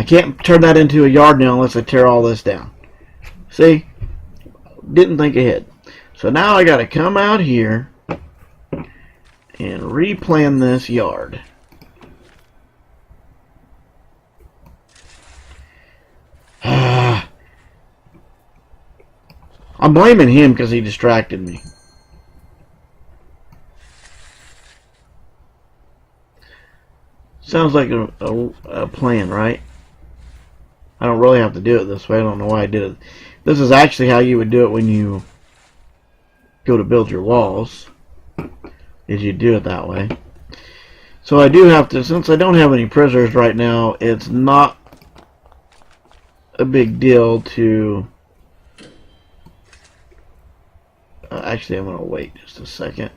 can't turn that into a yard now unless I tear all this down. See? Didn't think ahead. So now I got to come out here and replan this yard. I'm blaming him because he distracted me. Sounds like a plan, right? I don't really have to do it this way. I don't know why I did it. This is actually how you would do it when you go to build your walls. Is you do it that way. So I do have to, since I don't have any prisoners right now, it's not a big deal to... actually, I'm going to wait just a second.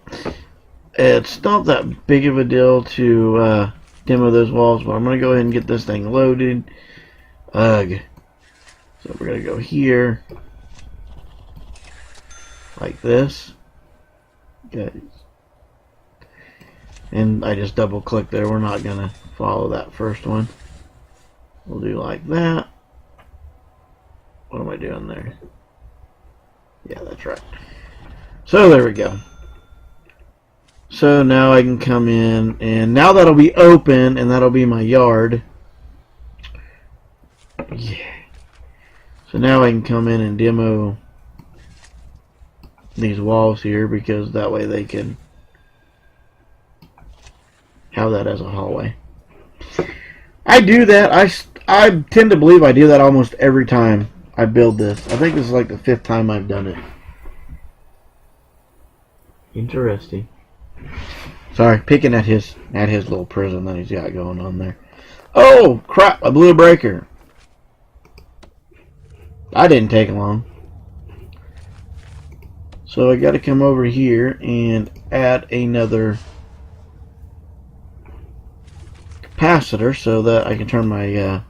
It's not that big of a deal to demo those walls, but I'm going to go ahead and get this thing loaded. Ugh. So we're going to go here. Like this. Okay. And I just double click there. We're not going to follow that first one. We'll do like that. What am I doing there? Yeah, that's right. So there we go. So now I can come in, and now that'll be open, and that'll be my yard. Yeah. So now I can come in and demo these walls here, because that way they can have that as a hallway. I do that. I tend to believe I do that almost every time I build this. I think this is like the 5th time I've done it. Interesting. Sorry, picking at his little prison that he's got going on there. Oh crap! I blew a breaker. I didn't take long. So I got to come over here and add another capacitor so that I can turn my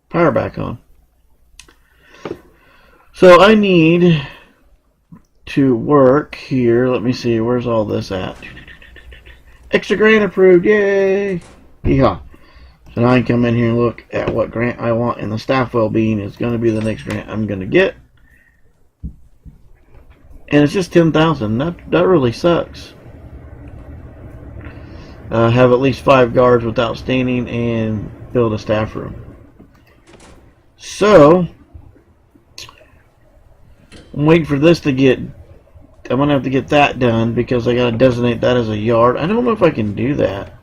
power back on. So I need to work here. Let me see, where's all this at? Extra grant approved, yay! Yeehaw. So now I can come in here and look at what grant I want, and the staff well-being is going to be the next grant I'm going to get. And it's just 10,000. That really sucks. Have at least 5 guards with outstanding and build a staff room. So I'm waiting for this to get... I'm going to have to get that done because I got to designate that as a yard. I don't know if I can do that.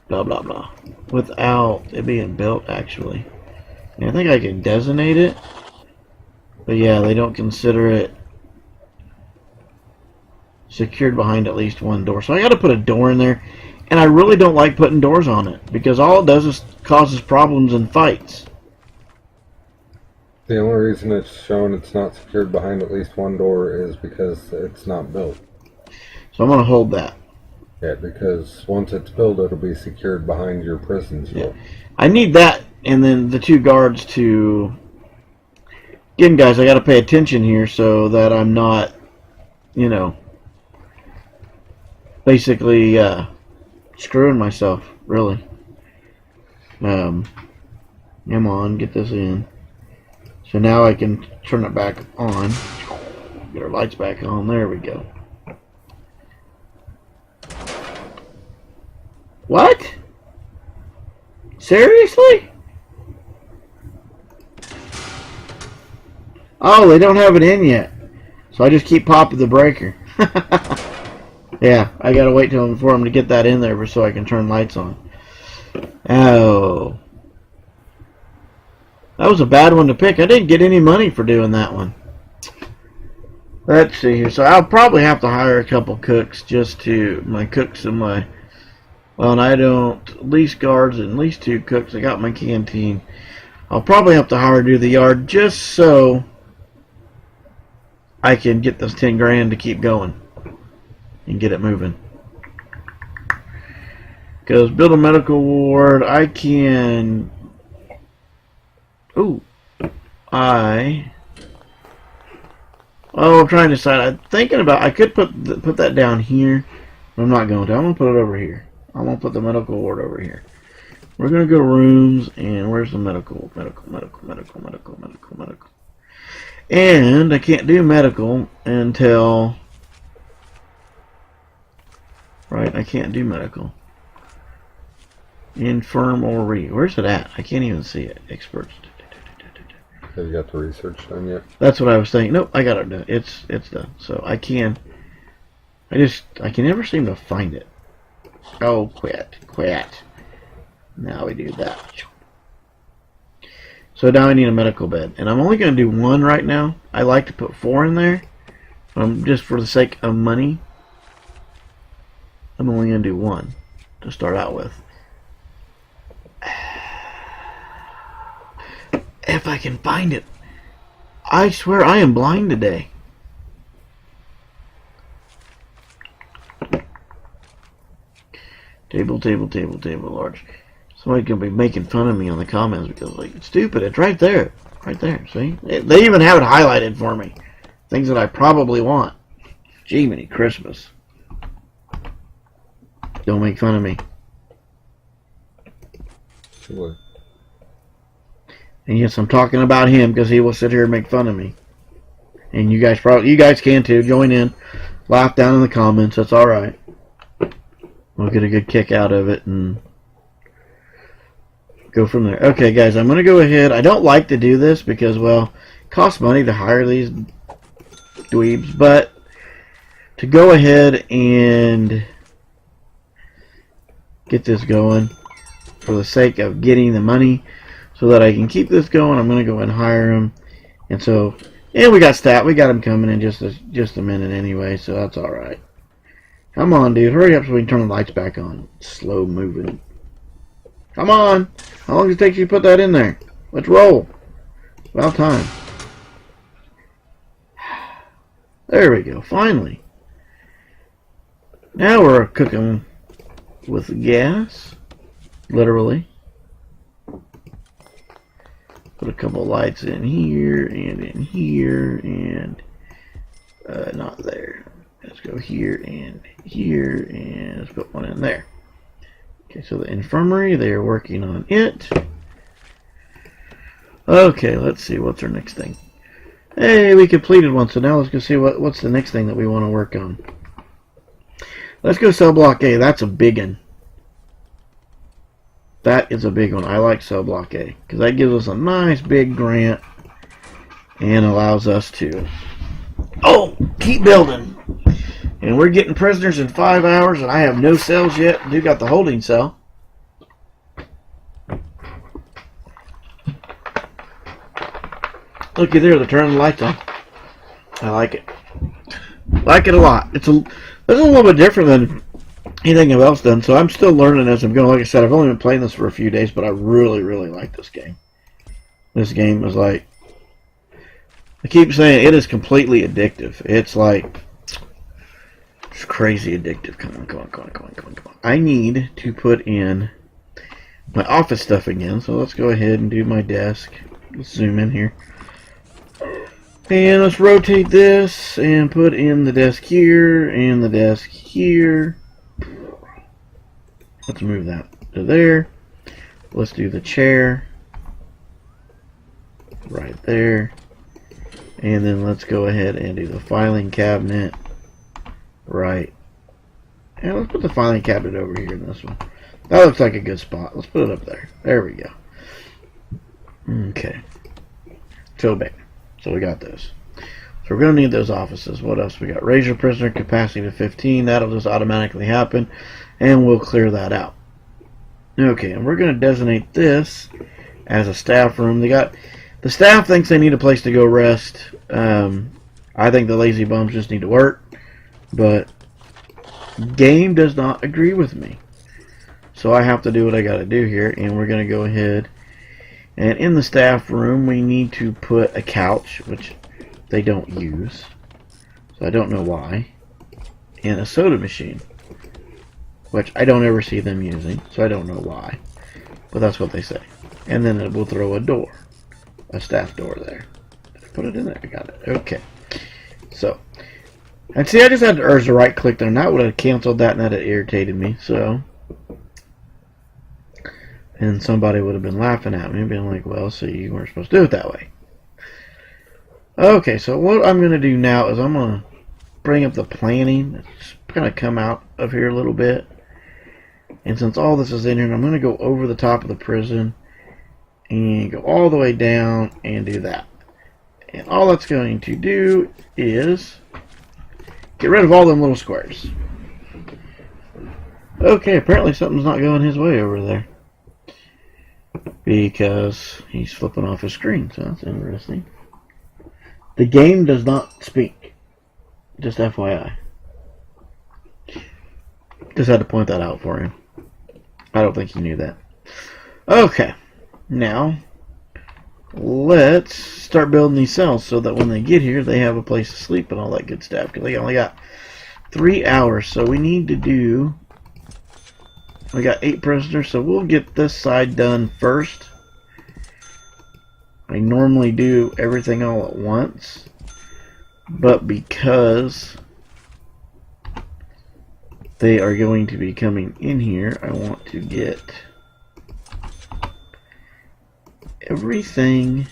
Blah, blah, blah. Without it being built, actually. And I think I can designate it. But yeah, they don't consider it secured behind at least one door. So I got to put a door in there. And I really don't like putting doors on it, because all it does is causes problems and fights. The only reason it's shown it's not secured behind at least one door is because it's not built. So I'm going to hold that. Yeah, because once it's built, it'll be secured behind your prison cell. Yeah. I need that, and then the 2 guards to... Again, guys, I got to pay attention here so that I'm not, you know, basically screwing myself, really. Come on, get this in. So now I can turn it back on. Get our lights back on. There we go. What? Seriously? Oh, they don't have it in yet. So I just keep popping the breaker. Yeah, I gotta wait till for them to get that in there so I can turn lights on. Oh. That was a bad one to pick. I didn't get any money for doing that one. Let's see here. So I'll probably have to hire a couple cooks just to... My cooks and my... Well, and I don't... At least guards and at least 2 cooks. I got my canteen. I'll probably have to hire to do the yard just so I can get this 10 grand to keep going and get it moving. Because build a medical ward, I can... Ooh. I'm trying to decide. I'm thinking about... I could put that down here, but I'm not going to. I'm going to put it over here. I'm going to put the medical ward over here. We're going to go to rooms, and where's the medical? Medical. And I can't do medical until... Right, I can't do medical. Infirmary. Where's it at? I can't even see it. Experts. Have you got the research done yet? That's what I was thinking. Nope, I got it done. It's done. So I can never seem to find it. Oh, quit. Now we do that. So now I need a medical bed. And I'm only going to do one right now. I like to put 4 in there. Just for the sake of money. I'm only going to do 1 to start out with. If I can find it. I swear I am blind today. Table, large. Somebody's going to be making fun of me on the comments because, like, it's stupid. It's right there. Right there, see? They even have it highlighted for me. Things that I probably want. Jiminy Christmas. Don't make fun of me. Sure. And yes, I'm talking about him because he will sit here and make fun of me. And you guys can too. Join in. Laugh down in the comments. That's alright. We'll get a good kick out of it and go from there. Okay, guys, I'm going to go ahead. I don't like to do this because, well, it costs money to hire these dweebs. But to go ahead and get this going for the sake of getting the money so that I can keep this going, I'm going to go ahead and hire them. And so, and we got staff. We got them coming in just a minute anyway, so that's all right. Come on, dude. Hurry up so we can turn the lights back on. Slow moving. Come on. How long does it take you to put that in there? Let's roll. It's about time. There we go. Finally. Now we're cooking with gas. Literally. Put a couple lights in here and in here and not there. Let's go here and let's put one in there. Okay, so the infirmary, they are working on it. Okay, let's see what's our next thing. Hey, we completed one, so now let's go see what's the next thing that we want to work on. Let's go cell block A. That's a big one. That is a big one. I like cell block A because that gives us a nice big grant and allows us to keep building. And we're getting prisoners in 5 hours, and I have no cells yet. You got the holding cell. Looky there, they're turning the lights on. I like it. Like it a lot. It's a little bit different than anything I've else done, so I'm still learning as I'm going. Like I said, I've only been playing this for a few days, but I really, really like this game. This game is like, I keep saying it is completely addictive. It's like, it's crazy addictive. Come on. I need to put in my office stuff again, so let's go ahead and do my desk. Let's zoom in here. And let's rotate this and put in the desk here and the desk here. Let's move that to there. Let's do the chair right there. And then let's go ahead and do the filing cabinet right. And let's put the filing cabinet over here in this one. That looks like a good spot. Let's put it up there. There we go. Okay. So big. So we got those. So we're going to need those offices. What else we got? Raise your prisoner capacity to 15. That'll just automatically happen. And we'll clear that out. Okay, and we're going to designate this as a staff room. The staff thinks they need a place to go rest. I think the lazy bums just need to work. But game does not agree with me. So I have to do what I got to do here. And we're going to go ahead. And in the staff room, we need to put a couch, which they don't use. So I don't know why. And a soda machine, which I don't ever see them using. So I don't know why. But that's what they say. And then it will throw a door. A staff door there. Put it in there. I got it. Okay. So. And see, I just had to urge the right click there. And that would have canceled that and that had irritated me. So. And somebody would have been laughing at me, being like, well, so you weren't supposed to do it that way. Okay, so what I'm going to do now is I'm going to bring up the planning. It's going to come out of here a little bit. And since all this is in here, I'm going to go over the top of the prison and go all the way down and do that. And all that's going to do is get rid of all them little squares. Okay, apparently something's not going his way over there. Because he's flipping off his screen, so that's interesting. The game does not speak. Just FYI. Just had to point that out for him. I don't think he knew that. Okay. Now, let's start building these cells so that when they get here, they have a place to sleep and all that good stuff. Because they only got 3 hours. So we need to do... We got 8 prisoners, so we'll get this side done first. I normally do everything all at once. But because they are going to be coming in here, I want to get everything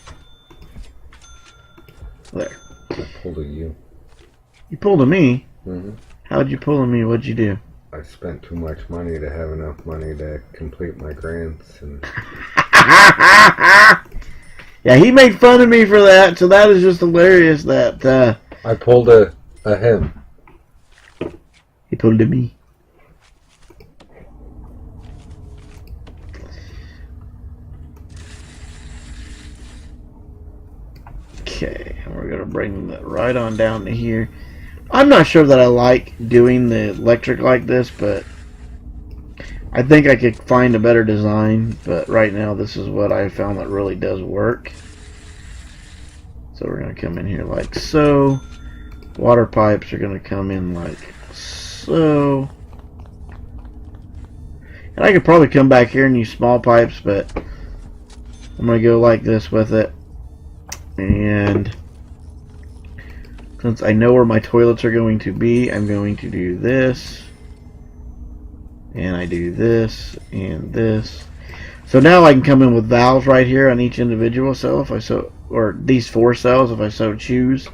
there. I pulled a you. You pulled a me? Mm-hmm. How'd you pull a me? What'd you do? I spent too much money to have enough money to complete my grants. And yeah, he made fun of me for that, so that is just hilarious that... I pulled a him. He pulled a me. Okay, and we're going to bring that right on down to here. I'm not sure that I like doing the electric like this, but I think I could find a better design. But right now, this is what I found that really does work. So we're going to come in here like so. Water pipes are going to come in like so. And I could probably come back here and use small pipes, but I'm going to go like this with it. And since I know where my toilets are going to be, I'm going to do this. And I do this and this. So now I can come in with valves right here on each individual cell if I so, or these 4 cells if I so choose.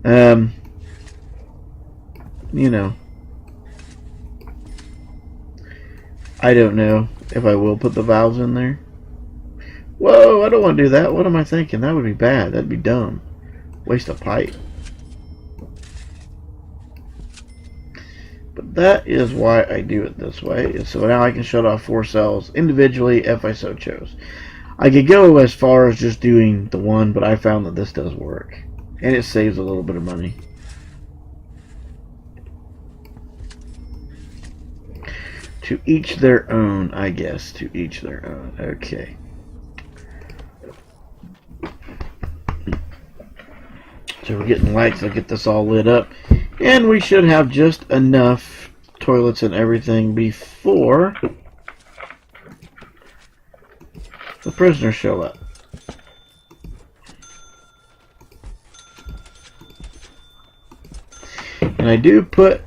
You know, I don't know if I will put the valves in there. Whoa, I don't want to do that. What am I thinking? That would be bad. That'd be dumb. Waste of pipe. But that is why I do it this way. So now I can shut off 4 cells individually if I so chose. I could go as far as just doing the one, but I found that this does work. And it saves a little bit of money. To each their own, I guess. To each their own. Okay. So we're getting lights. I'll get this all lit up. And we should have just enough toilets and everything before the prisoners show up. And I do put...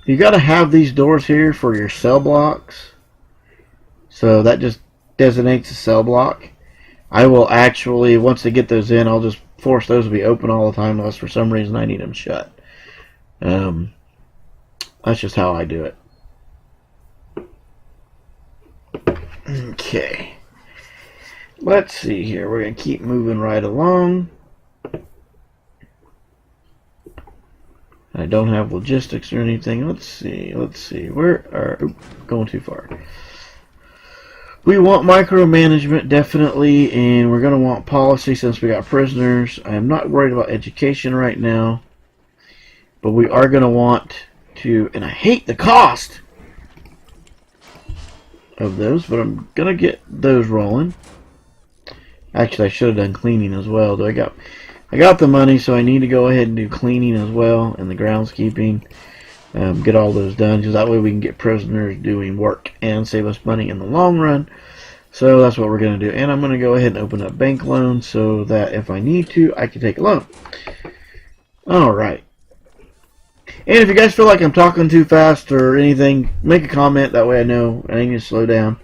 You got to have these doors here for your cell blocks. So that just designates a cell block. I will actually, once they get those in, I'll just force those to be open all the time unless for some reason I need them shut. That's just how I do it. Okay. Let's see here. We're going to keep moving right along. I don't have logistics or anything. Let's see. Where are... going too far. We want micromanagement, definitely, and we're going to want policy since we got prisoners. I am not worried about education right now, but we are going to want to... And I hate the cost of those, but I'm going to get those rolling. Actually, I should have done cleaning as well. I got the money, so I need to go ahead and do cleaning as well and the groundskeeping. Get all those done, because that way we can get prisoners doing work and save us money in the long run. So that's what we're going to do. And I'm going to go ahead and open up bank loans so that if I need to, I can take a loan. Alright. And if you guys feel like I'm talking too fast or anything, make a comment. That way I know I need to slow down.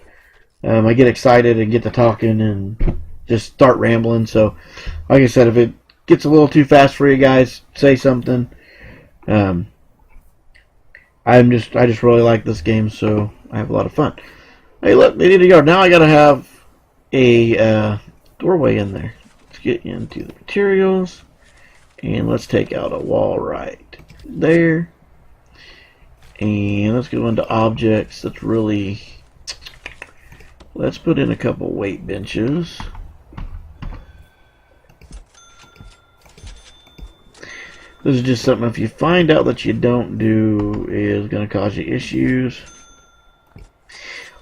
I get excited and get to talking and just start rambling. So, like I said, if it gets a little too fast for you guys, say something. I just really like this game, so I have a lot of fun. Hey, look, they need a yard. Now I gotta have a doorway in there. Let's get into the materials, and let's take out a wall right there. And let's go into objects. Let's put in a couple weight benches. This is just something, if you find out that you don't do, is going to cause you issues.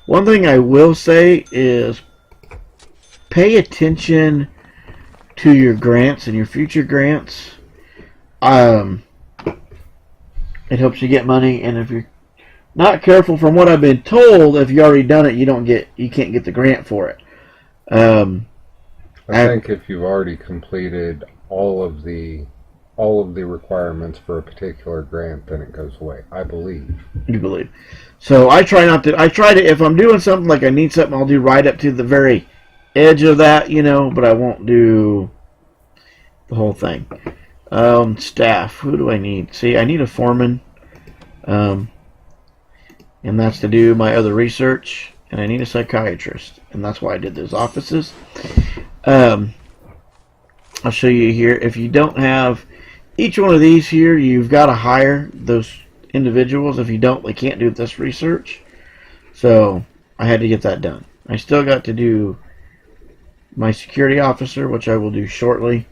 One thing I will say is pay attention to your grants and your future grants. It helps you get money, and if you're not careful, from what I've been told, if you already done it, you can't get the grant for it. I think if you've already completed all of the requirements for a particular grant, then it goes away. I believe. You believe. So I try to, if I'm doing something like I need something, I'll do right up to the very edge of that, but I won't do the whole thing. Staff. Who do I need? See, I need a foreman. And that's to do my other research. And I need a psychiatrist. And that's why I did those offices. I'll show you here. If you don't have each one of these here, you've got to hire those individuals. If you don't, they can't do this research. So I had to get that done. I still got to do my security officer, which I will do shortly.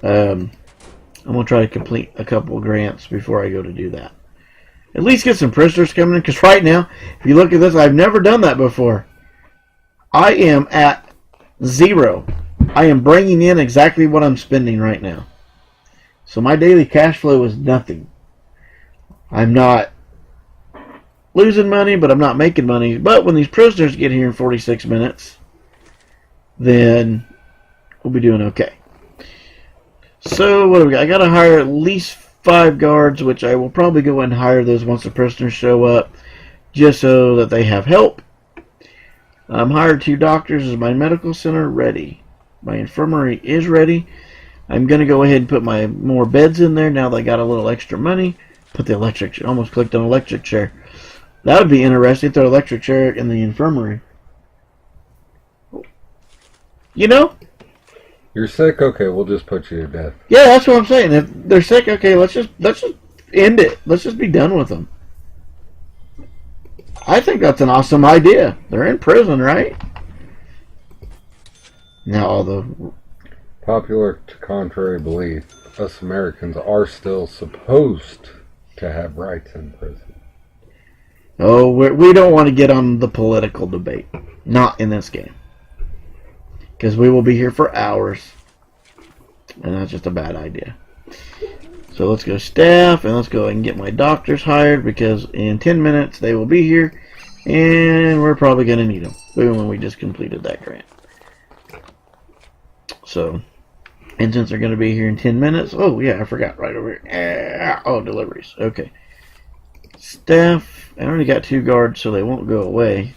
I'm going to try to complete a couple grants before I go to do that. At least get some prisoners coming in, because right now, if you look at this, I've never done that before. I am at 0. I am bringing in exactly what I'm spending right now. So my daily cash flow is nothing. I'm not losing money, but I'm not making money. But when these prisoners get here in 46 minutes, then we'll be doing okay. So what do we got? I got to hire at least 5 guards, which I will probably go and hire those once the prisoners show up, just so that they have help. Hired 2 doctors. Is my medical center ready? My infirmary is ready. I'm going to go ahead and put my more beds in there now that I got a little extra money. Put the electric chair. Almost clicked on electric chair. That would be interesting. Throw electric chair in the infirmary. You're sick? Okay, we'll just put you to death. Yeah, that's what I'm saying. If they're sick, okay, let's just end it. Let's just be done with them. I think that's an awesome idea. They're in prison, right? Now all the popular to contrary belief, us Americans are still supposed to have rights in prison. Oh, we don't want to get on the political debate. Not in this game. Because we will be here for hours. And that's just a bad idea. So let's go staff, and let's go ahead and get my doctors hired, because in 10 minutes they will be here, and we're probably going to need them. Boom, when we just completed that grant. So, and since they're going to be here in 10 minutes, oh yeah, I forgot right over here. Oh, deliveries. Okay. Staff, I already got 2 guards, so they won't go away.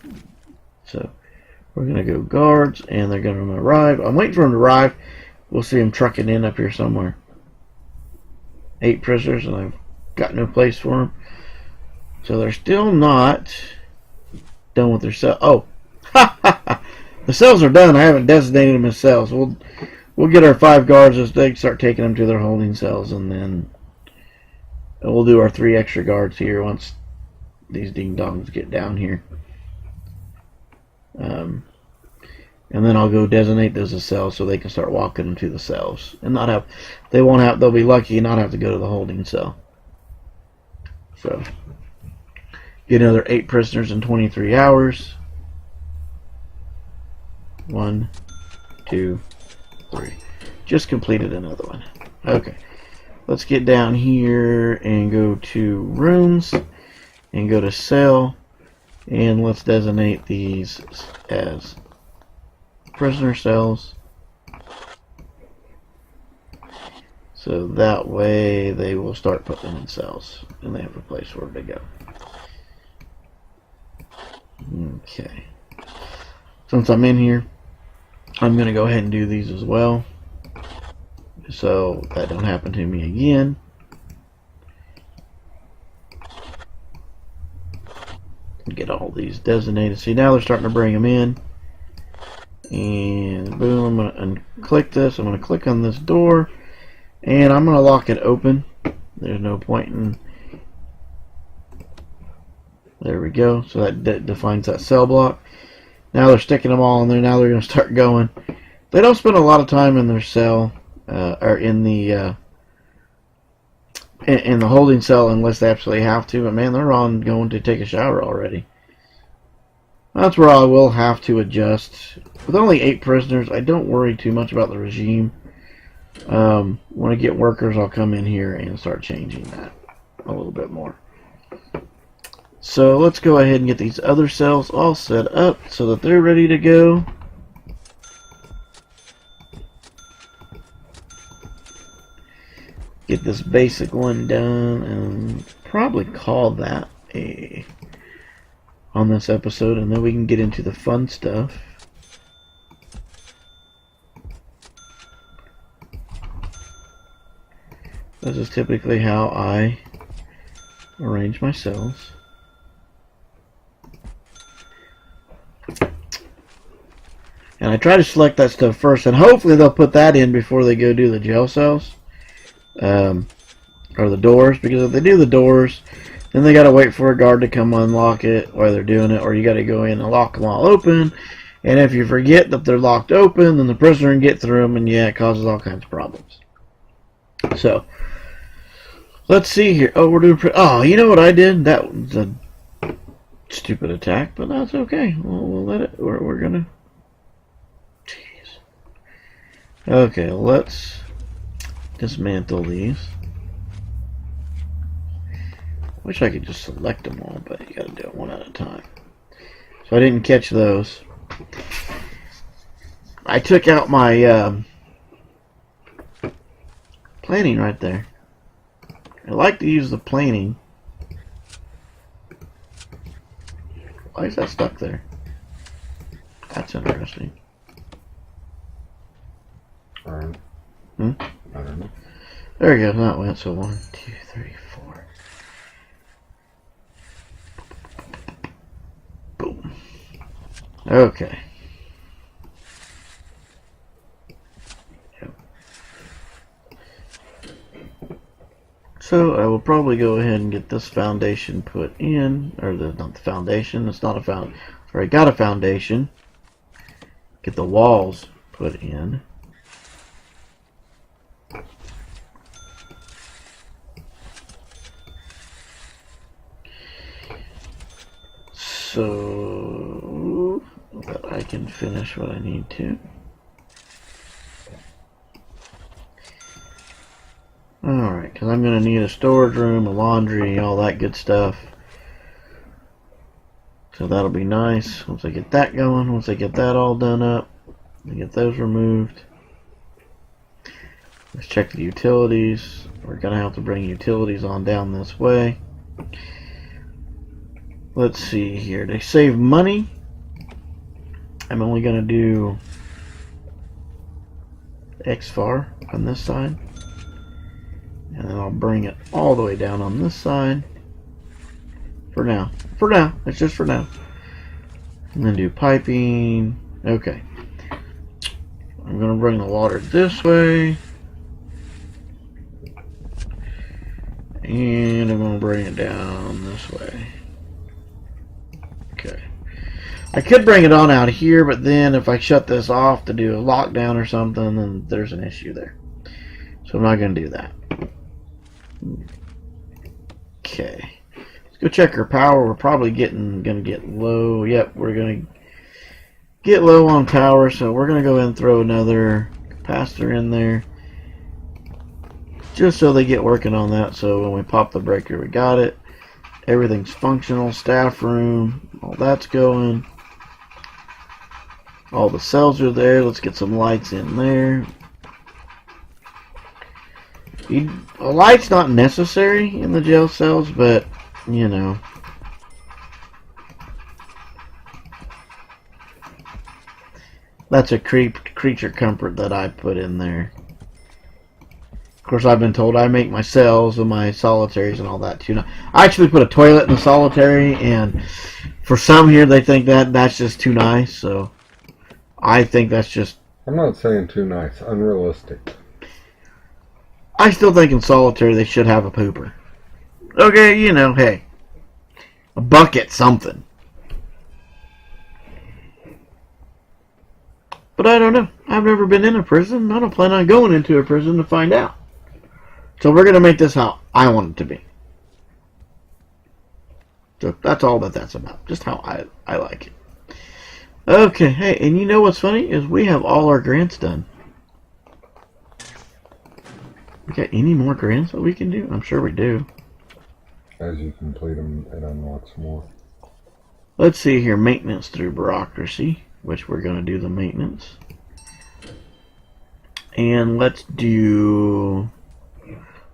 So, we're going to go guards, and they're going to arrive. I'm waiting for them to arrive. We'll see them trucking in up here somewhere. 8 prisoners, and I've got no place for them. So they're still not done with their cell. Oh, the cells are done. I haven't designated them as cells. We'll get our 5 guards as they start taking them to their holding cells, and then we'll do our 3 extra guards here once these ding-dongs get down here. And then I'll go designate those as cells so they can start walking them to the cells and not have. They'll be lucky and not have to go to the holding cell. So get another 8 prisoners in 23 hours. 1, 2, 3. Just completed another one. Okay. Let's get down here and go to rooms and go to cell, and let's designate these as prisoner cells. So that way they will start putting them in cells and they have a place where to go. Okay. Since I'm in here, I'm going to go ahead and do these as well, so that don't happen to me again. Get all these designated. See, now they're starting to bring them in. And boom, I'm going to unclick this. I'm going to click on this door. And I'm going to lock it open. There's no point in... There we go. So that defines that cell block. Now they're sticking them all in there. Now they're going to start going. They don't spend a lot of time in their cell. Or in the holding cell unless they absolutely have to. But man, they're on going to take a shower already. That's where I will have to adjust. With only 8 prisoners, I don't worry too much about the regime. When I get workers, I'll come in here and start changing that a little bit more. So let's go ahead and get these other cells all set up so that they're ready to go. Get this basic one done and probably call that on this episode, and then we can get into the fun stuff. This is typically how I arrange my cells. And I try to select that stuff first, and hopefully they'll put that in before they go do the jail cells. Or the doors, because if they do the doors, then they gotta wait for a guard to come unlock it while they're doing it, or you gotta go in and lock them all open. And if you forget that they're locked open, then the prisoner can get through them, and yeah, it causes all kinds of problems. So let's see here. Oh, we're doing oh, you know what I did? That was a stupid attack, but that's okay. We'll let it. We're gonna. Jeez. Okay, let's dismantle these. Wish I could just select them all, but you gotta do it one at a time. So I didn't catch those. I took out my planing right there. I like to use the planing. Why is that stuck there? That's interesting. Alright. Hmm? I don't know. There we go. That went. So 1, 2, 3, 4. Boom. Okay. So I will probably go ahead and get this foundation put in, or not the foundation. It's not a found. Sorry, got a foundation. Get the walls put in. So that I can finish what I need to. Alright, because I'm going to need a storage room, a laundry, all that good stuff. So that'll be nice once I get that going. Once I get that all done up, I get those removed. Let's check the utilities. We're going to have to bring utilities on down this way. Let's see here. To save money, I'm only going to do XFAR on this side. And then I'll bring it all the way down on this side. For now. For now. It's just for now. And then do piping. Okay. I'm going to bring the water this way. And I'm going to bring it down this way. Okay. I could bring it on out here, but then if I shut this off to do a lockdown or something, then there's an issue there. So I'm not going to do that. Okay. Let's go check our power. We're probably gonna get low. Yep, we're gonna get low on power, so we're gonna go ahead and throw another capacitor in there. Just so they get working on that, so when we pop the breaker, we got it. Everything's functional. Staff room, all that's going. All the cells are there. Let's get some lights in there. A light's not necessary in the jail cells, but, you know. That's a creature comfort that I put in there. Of course, I've been told I make my cells and my solitaries and all that too. Now, I actually put a toilet in the solitary, and for some here, they think that that's just too nice. So I think that's just... I'm not saying too nice. Unrealistic. I still think in solitary they should have a pooper. Okay, you know, hey. A bucket, something. But I don't know. I've never been in a prison. I don't plan on going into a prison to find out. So we're going to make this how I want it to be. So that's all that's about. Just how I like it. Okay, hey, and you know what's funny? Is we have all our grants done. We got any more grants that we can do? I'm sure we do. As you complete them, it unlocks more. Let's see here. Maintenance through bureaucracy, which we're going to do the maintenance. And let's do...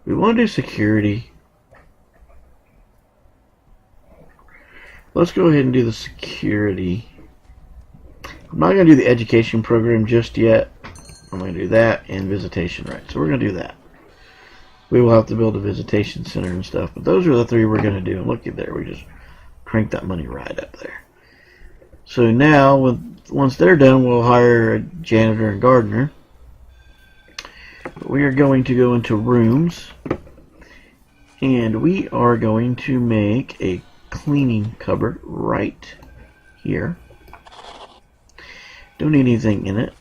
We want to do security. Let's go ahead and do the security. I'm not going to do the education program just yet. I'm going to do that and visitation rights. So we're going to do that. We will have to build a visitation center and stuff. But those are the three we're going to do. And look at there. We just cranked that money right up there. So now, once they're done, we'll hire a janitor and gardener. We are going to go into rooms. And we are going to make a cleaning cupboard right here. Don't need anything in it.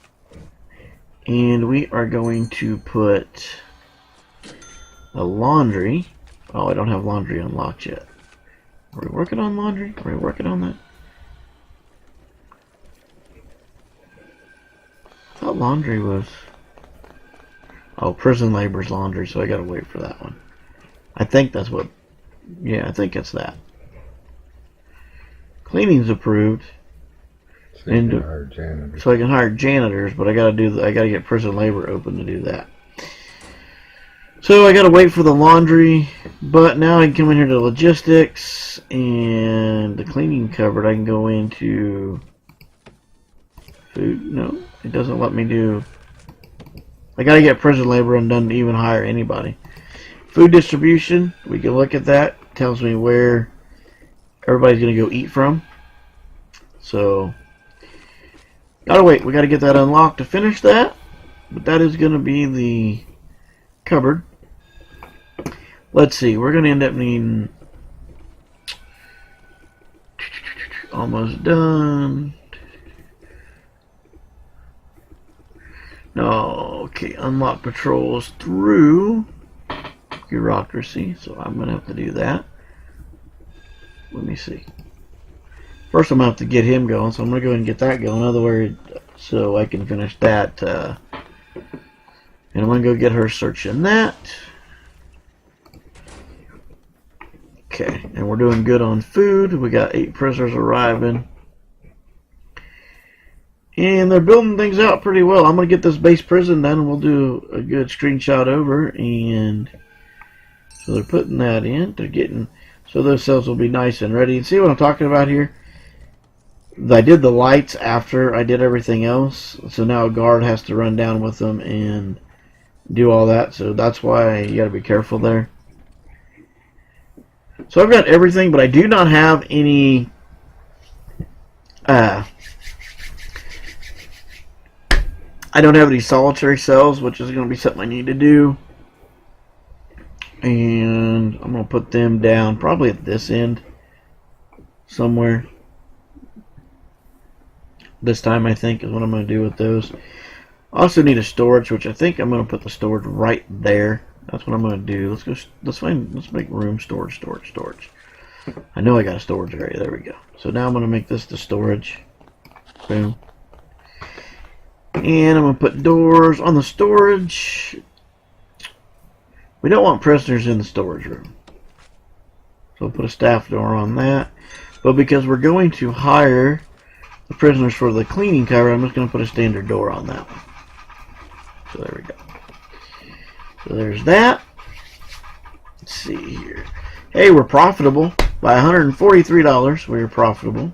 And we are going to put a laundry. Oh, I don't have laundry unlocked yet. Are we working on laundry? Are we working on that? I thought laundry was... Oh, prison labor's laundry, so I gotta wait for that one. I think that's what... Yeah, I think it's that. Cleaning's approved. So you can hire janitors. So I can hire janitors, but I gotta get prison labor open to do that. So I gotta wait for the laundry, but now I can come in here to logistics and the cleaning cupboard. I can go into food. No, it doesn't let me do. I gotta get prison labor undone to even hire anybody. Food distribution. We can look at that. It tells me where everybody's gonna go eat from. So gotta wait. We gotta get that unlocked to finish that. But that is gonna be the cupboard. Let's see, we're going to end up needing... Almost done. No, okay, unlock patrols through bureaucracy, so I'm going to have to do that. Let me see. First I'm going to have to get him going, so I'm going to go ahead and get that going, otherwise, so I can finish that. And I'm going to go get her searching that. Okay, and we're doing good on food. We got 8 prisoners arriving. And they're building things out pretty well. I'm going to get this base prison done, and we'll do a good screenshot over. And so they're putting that in. They're getting... So those cells will be nice and ready. See what I'm talking about here? I did the lights after I did everything else. So now a guard has to run down with them and do all that. So that's why you got to be careful there. So I've got everything, but I do not have any I don't have any solitary cells, which is going to be something I need to do. And I'm going to put them down probably at this end somewhere. This time I think is what I'm going to do with those. I also need a storage, which I think I'm going to put the storage right there. That's what I'm going to do. Let's make room, storage. I know I got a storage area. There we go. So now I'm going to make this the storage. Boom. And I'm going to put doors on the storage. We don't want prisoners in the storage room. So I'll put a staff door on that. But because we're going to hire the prisoners for the cleaning cover, I'm just going to put a standard door on that one. So there we go. So there's that. see here. Hey, we're profitable by $143. We're profitable.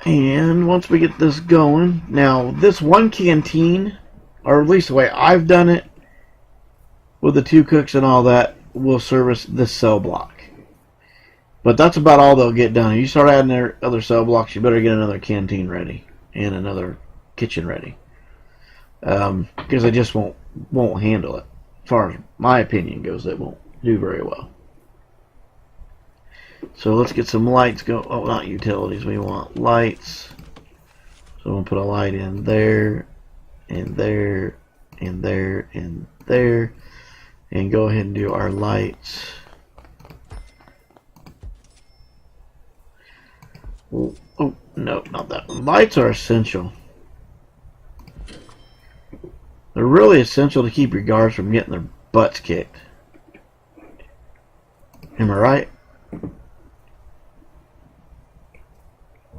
And once we get this going, now this one canteen, or at least the way I've done it, with the 2 cooks and all that, will service this cell block. But that's about all they'll get done. If you start adding their other cell blocks, you better get another canteen ready and another kitchen ready, because they just won't handle it. As far as my opinion goes, they won't do very well. So let's get some lights go. Oh, not utilities. We want lights. So we'll put a light in there, and there, and there, and there, and go ahead and do our lights. Oh, no, not that one. Lights are essential. They're really essential to keep your guards from getting their butts kicked. Am I right?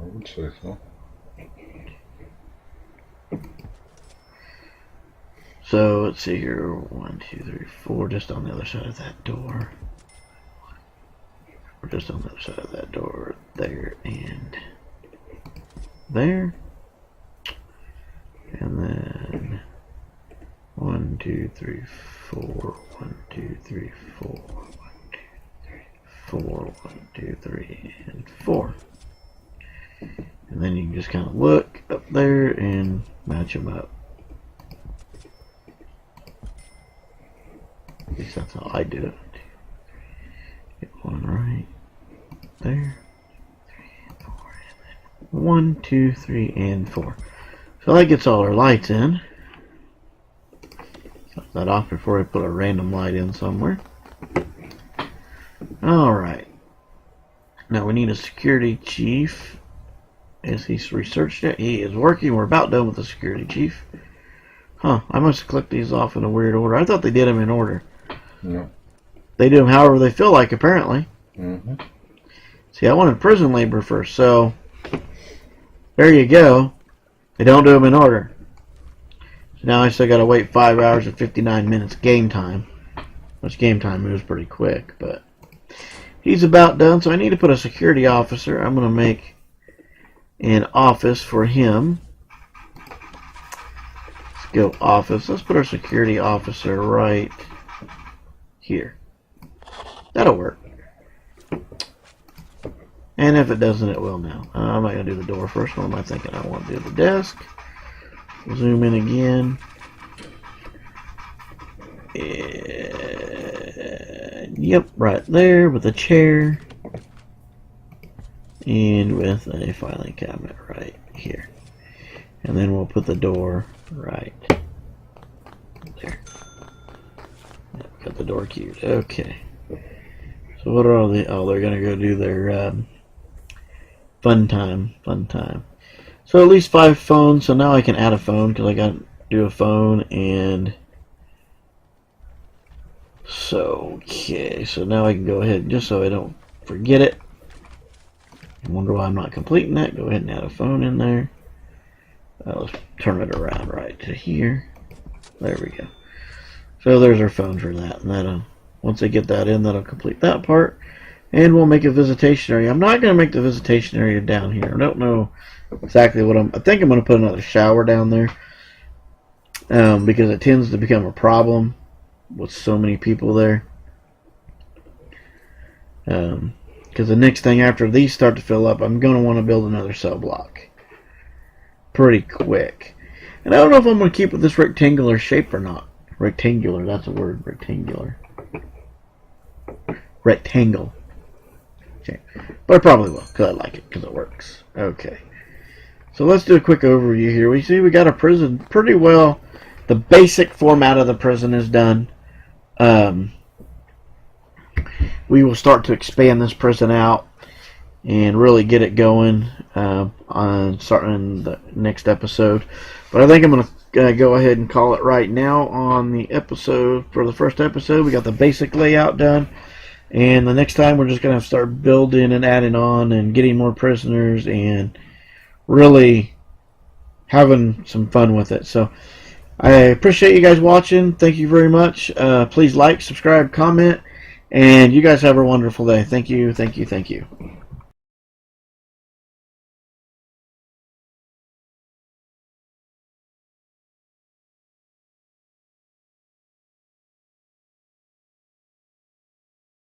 I would say so. So let's see here. 1, 2, 3, 4. Just on the other side of that door. We're just on the other side of that door. There and there. And then 1, 2, 3, 4. 1, 2, 3, 4. 1, 2, 3, 4. 1, 2, 3, and 4. And then you can just kind of look up there and match them up. At least that's how I do it. Get one right there. 3 and 4. And then 1, 2, 3, and 4. So that gets all our lights in. Shut that off before I put a random light in somewhere. Alright. Now we need a security chief. As he's researched it, he is working. We're about done with the security chief. Huh, I must have clicked these off in a weird order. I thought they did them in order. No. They do them however they feel like, apparently. Mm-hmm. See, I wanted prison labor first, so there you go. They don't do them in order. So now I still got to wait 5 hours and 59 minutes game time. Which game time moves pretty quick, but he's about done, so I need to put a security officer. I'm going to make an office for him. Let's go office. Let's put our security officer right here. That'll work. And if it doesn't, it will now. I'm not going to do the door first. What am I thinking? I want to do the desk. Zoom in again. And yep, right there with a chair. And with a filing cabinet right here. And then we'll put the door right there. Yep, got the door queued. Okay. So what are all the... Oh, they're going to go do their fun time. So at least 5 phones. So now I can add a phone because I got to do a phone. And so, okay. So now I can go ahead, just so I don't forget it. I wonder why I'm not completing that. Go ahead and add a phone in there. Let's turn it around right to here. There we go. So there's our phone for that. And that'll, once I get that in, that'll complete that part. And we'll make a visitation area. I'm not going to make the visitation area down here. I don't know exactly what I think I'm going to put another shower down there. Because it tends to become a problem with so many people there. Because the next thing after these start to fill up, I'm going to want to build another cell block pretty quick. And I don't know if I'm going to keep with this rectangular shape or not. Rectangular, that's a word. Rectangular. Rectangle. Okay. But I probably will, because I like it, because it works. Okay. So let's do a quick overview here. We see we got a prison pretty well. The basic format of the prison is done. We will start to expand this prison out and really get it going on starting the next episode. But I think I'm going to go ahead and call it right now on the episode. For the first episode, we got the basic layout done. And the next time, we're just going to start building and adding on and getting more prisoners and really having some fun with it. So I appreciate you guys watching. Thank you very much. Please like, subscribe, comment, and you guys have a wonderful day. Thank you, thank you, thank you.